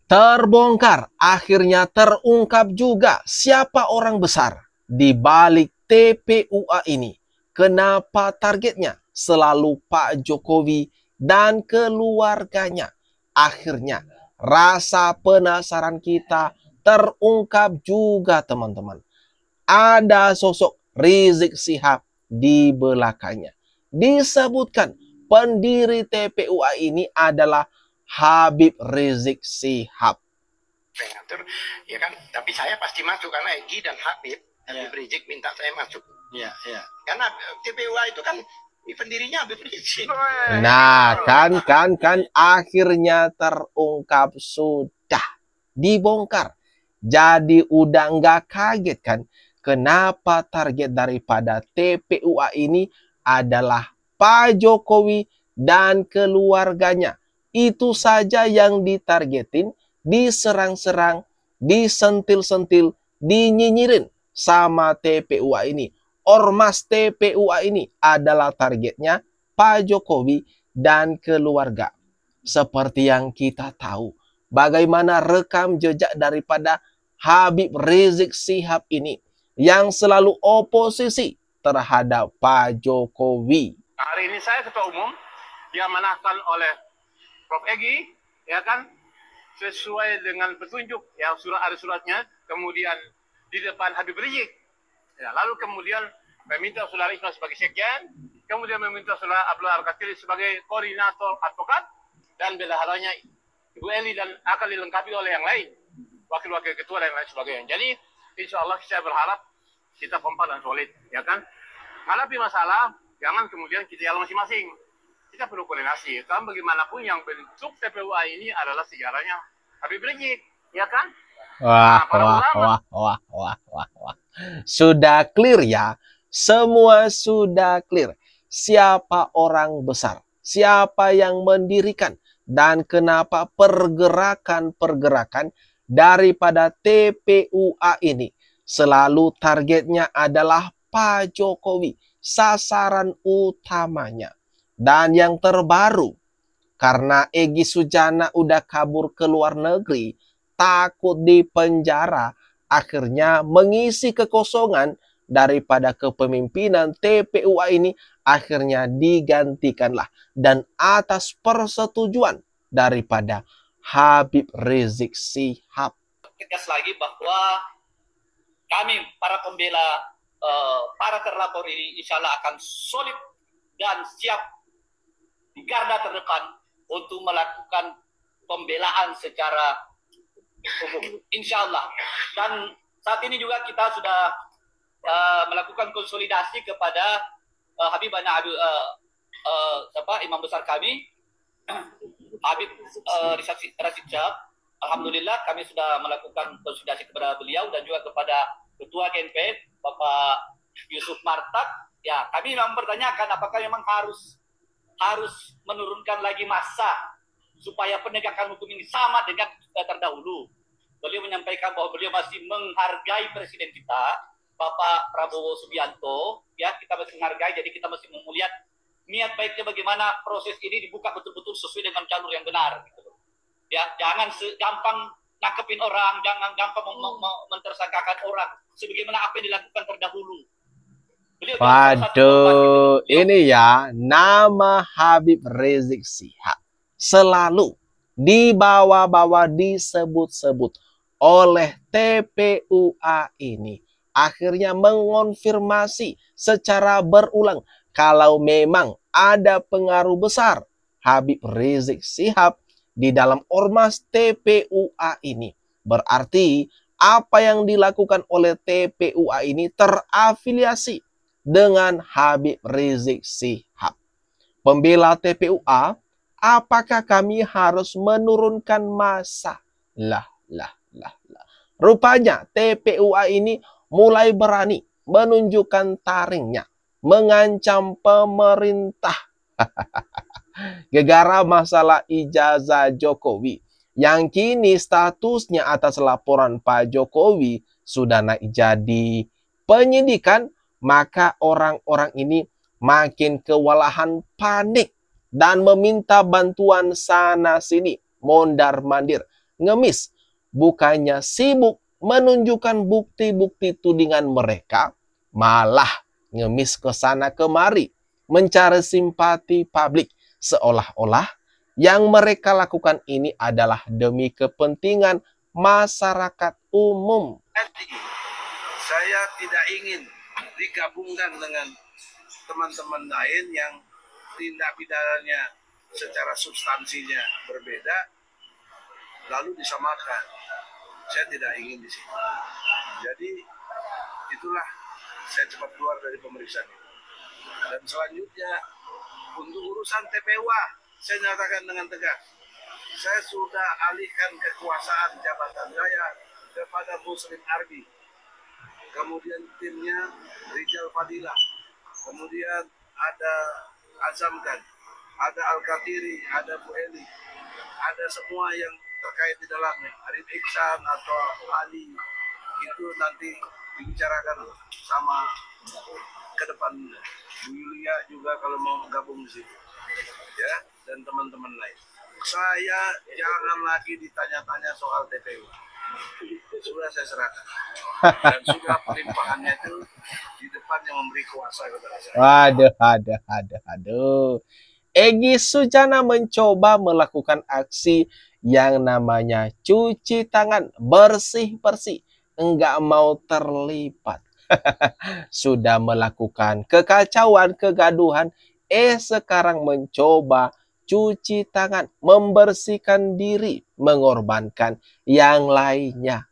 Terbongkar, akhirnya terungkap juga siapa orang besar di balik TPUA ini. Kenapa targetnya selalu Pak Jokowi dan keluarganya? Akhirnya rasa penasaran kita terungkap juga, teman-teman. Ada sosok Rizik Syihab di belakangnya. Disebutkan pendiri TPUA ini adalah Habib Rizik Syihab. Ya kan, tapi saya pasti masuk karena Egy dan Habib Rizik minta saya masuk. Karena TPUA itu kan pendirinya Habib Rizik. Nah, kan akhirnya terungkap, sudah dibongkar. Jadi udah nggak kaget kan kenapa target daripada TPUA ini adalah Pak Jokowi dan keluarganya. Itu saja yang ditargetin, diserang-serang, disentil-sentil, dinyinyirin sama TPUA ini. Ormas TPUA ini adalah targetnya Pak Jokowi dan keluarga. Seperti yang kita tahu, bagaimana rekam jejak daripada Habib Rizik Syihab ini yang selalu oposisi terhadap Pak Jokowi. Hari ini saya ketua umum diamanahkan oleh Prof. Egy, ya kan, sesuai dengan petunjuk, ya ada suratnya, kemudian di depan Habib Rizik. Ya, lalu kemudian meminta saudara Ismail sebagai sekjen, kemudian meminta saudara Abdul Al-Katiri sebagai koordinator advokat, dan bendaharanya Ibu Eli dan akan dilengkapi oleh yang lain, wakil-wakil ketua dan lain sebagainya. Jadi, insya Allah saya berharap kita kompak dan solid, ya kan. Menghadapi masalah, jangan kemudian kita jalan masing-masing. Kita perlu koordinasi. Karena bagaimanapun yang bentuk TPUA ini adalah sejarahnya Habib Rizik, ya kan? Wah. Sudah clear ya. Semua sudah clear. Siapa orang besar? Siapa yang mendirikan? Dan kenapa pergerakan-pergerakan daripada TPUA ini selalu targetnya adalah Pak Jokowi. Sasaran utamanya. Dan yang terbaru, karena Egy Sujana udah kabur ke luar negeri, takut dipenjara, akhirnya mengisi kekosongan daripada kepemimpinan TPUA ini, akhirnya digantikanlah dan atas persetujuan daripada Habib Rizik Syihab. Tegas lagi bahwa kami para pembela para terlapor ini insya Allah akan solid dan siap di garda terdepan untuk melakukan pembelaan secara umum, insya Allah. Dan saat ini juga kita sudah melakukan konsolidasi kepada Habibana imam besar kami, Habib Rizik Syihab. Alhamdulillah kami sudah melakukan konsolidasi kepada beliau dan juga kepada Ketua GNPF Bapak Yusuf Martak. Ya, kami memang mempertanyakan apakah memang harus menurunkan lagi massa supaya penegakan hukum ini sama dengan terdahulu. Beliau menyampaikan bahwa beliau masih menghargai presiden kita, Bapak Prabowo Subianto. Ya, kita masih menghargai, jadi kita masih melihat niat baiknya bagaimana proses ini dibuka betul-betul sesuai dengan jalur yang benar. Gitu. Ya, jangan gampang nangkepin orang, jangan gampang mentersangkakan orang, sebagaimana apa yang dilakukan terdahulu. Waduh, ini ya nama Habib Rizik Syihab selalu dibawa-bawa, disebut-sebut oleh TPUA ini. Akhirnya mengonfirmasi secara berulang kalau memang ada pengaruh besar Habib Rizik Syihab di dalam ormas TPUA ini. Berarti apa yang dilakukan oleh TPUA ini terafiliasi dengan Habib Rizik Syihab. Pembela TPUA, apakah kami harus menurunkan massa? Lah. Rupanya TPUA ini mulai berani menunjukkan taringnya, mengancam pemerintah. Gegara masalah ijazah Jokowi, yang kini statusnya atas laporan Pak Jokowi sudah naik jadi penyidikan, maka orang-orang ini makin kewalahan, panik, dan meminta bantuan sana-sini, mondar-mandir. ngemis. Bukannya sibuk menunjukkan bukti-bukti tudingan mereka, malah ngemis ke sana kemari, mencari simpati publik, seolah-olah yang mereka lakukan ini adalah demi kepentingan masyarakat umum. Saya tidak ingin digabungkan dengan teman-teman lain yang tindak pidananya secara substansinya berbeda, lalu disamakan. Saya tidak ingin di sini. Jadi itulah saya cepat keluar dari pemeriksaan itu. Dan selanjutnya untuk urusan TPUA, saya nyatakan dengan tegas, saya sudah alihkan kekuasaan jabatan saya kepada Muslim Arbi. Kemudian timnya Rijal Fadilah, kemudian ada Azamkan, ada Al-Katiri, ada Bu Eli, ada semua yang terkait di dalamnya, Arif Iksan atau Ali, itu nanti dibicarakan sama ke depan. Bu Yulia juga kalau mau gabung di situ, ya, dan teman-teman lain. Saya jangan lagi ditanya-tanya soal TPU. Sudah saya serahkan. Dan sudah pelimpahannya itu di depan yang memberi kuasa kepada saya. Aduh. Egy Sujana mencoba melakukan aksi yang namanya cuci tangan bersih-bersih. Enggak mau terlibat. Sudah melakukan kekacauan, kegaduhan. Sekarang mencoba cuci tangan, membersihkan diri, mengorbankan yang lainnya.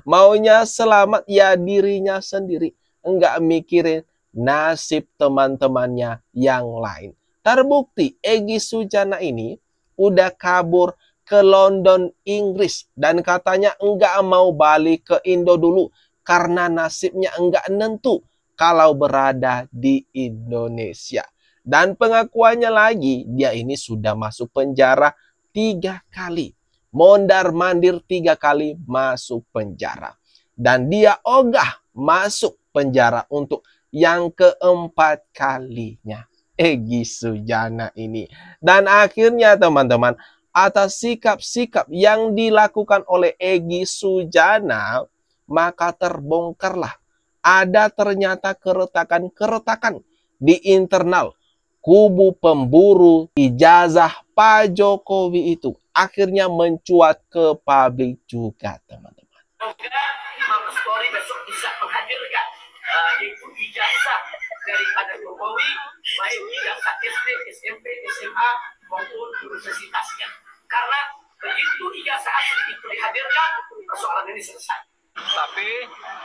Maunya selamat ya dirinya sendiri, enggak mikirin nasib teman-temannya yang lain. Terbukti Egy Sujana ini udah kabur ke London, Inggris, dan katanya enggak mau balik ke Indo dulu karena nasibnya enggak nentu kalau berada di Indonesia. Dan pengakuannya lagi, dia ini sudah masuk penjara 3 kali. Mondar-mandir 3 kali masuk penjara. Dan dia ogah masuk penjara untuk yang keempat kalinya. Egy Sujana ini. Dan akhirnya teman-teman, atas sikap-sikap yang dilakukan oleh Egy Sujana, maka terbongkarlah. Ada ternyata keretakan-keretakan di internal kubu pemburu ijazah Pak Jokowi itu. Akhirnya mencuat ke publik juga, teman-teman. Mabes Polri besok bisa menghadirkan yaitu ijazah daripada Jokowi, baik ijazah SD, SMP, SMA maupun universitasnya. Karena begitu ijazah asli itu dihadirkan, persoalan ini selesai. Tapi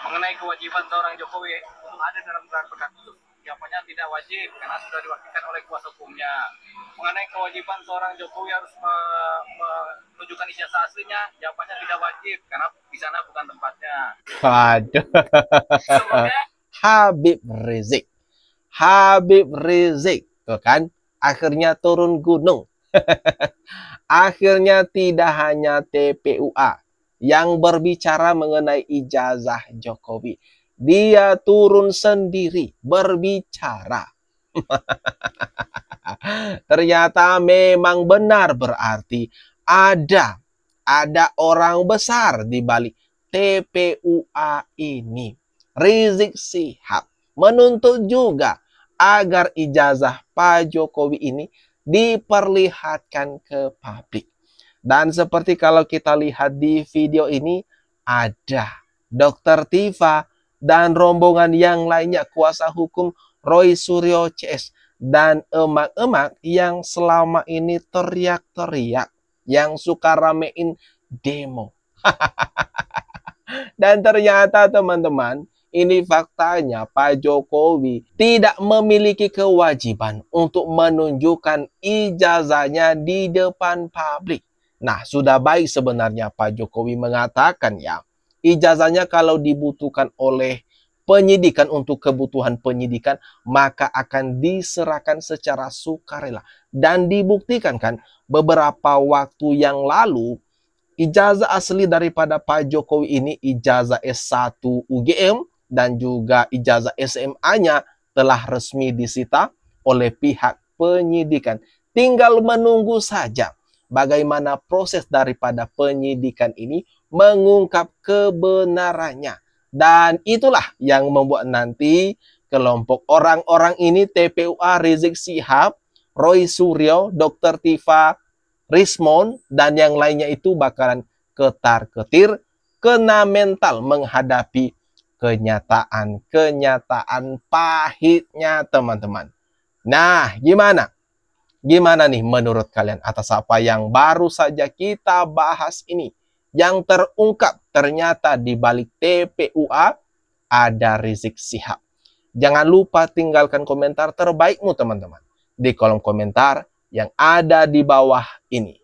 mengenai kewajiban seorang Jokowi ada dalam gelar perkara khusus, jawabannya tidak wajib karena sudah diwakilkan oleh kuasa hukumnya. Mengenai kewajiban seorang Jokowi harus menunjukkan ijazah aslinya, jawabannya tidak wajib karena di sana bukan tempatnya. Waduh. Habib Rizik, tuh kan, akhirnya turun gunung. Akhirnya tidak hanya TPUA yang berbicara mengenai ijazah Jokowi. Dia turun sendiri berbicara. Ternyata memang benar, berarti ada orang besar di balik TPUA ini. Rizik Syihab menuntut juga agar ijazah Pak Jokowi ini diperlihatkan ke publik. Dan seperti kalau kita lihat di video ini, ada Dr. Tifa dan rombongan yang lainnya, kuasa hukum Roy Suryo CS, dan emak-emak yang selama ini teriak-teriak, yang suka ramein demo. Dan ternyata teman-teman, ini faktanya Pak Jokowi tidak memiliki kewajiban untuk menunjukkan ijazahnya di depan publik. Nah, sudah baik sebenarnya Pak Jokowi mengatakan ya, ijazahnya kalau dibutuhkan oleh penyidikan untuk kebutuhan penyidikan, maka akan diserahkan secara sukarela. Dan dibuktikan kan, beberapa waktu yang lalu, ijazah asli daripada Pak Jokowi ini, ijazah S1 UGM, dan juga ijazah SMA-nya telah resmi disita oleh pihak penyidikan. Tinggal menunggu saja bagaimana proses daripada penyidikan ini mengungkap kebenarannya. Dan itulah yang membuat nanti kelompok orang-orang ini, TPUA, Rizik Syihab, Roy Suryo, Dr. Tifa, Rismond, dan yang lainnya itu bakalan ketar-ketir, kena mental menghadapi kenyataan pahitnya, teman-teman. Nah, gimana? Gimana nih menurut kalian atas apa yang baru saja kita bahas ini? Yang terungkap ternyata di balik TPUA ada Rizik Syihab. Jangan lupa tinggalkan komentar terbaikmu, teman-teman, di kolom komentar yang ada di bawah ini.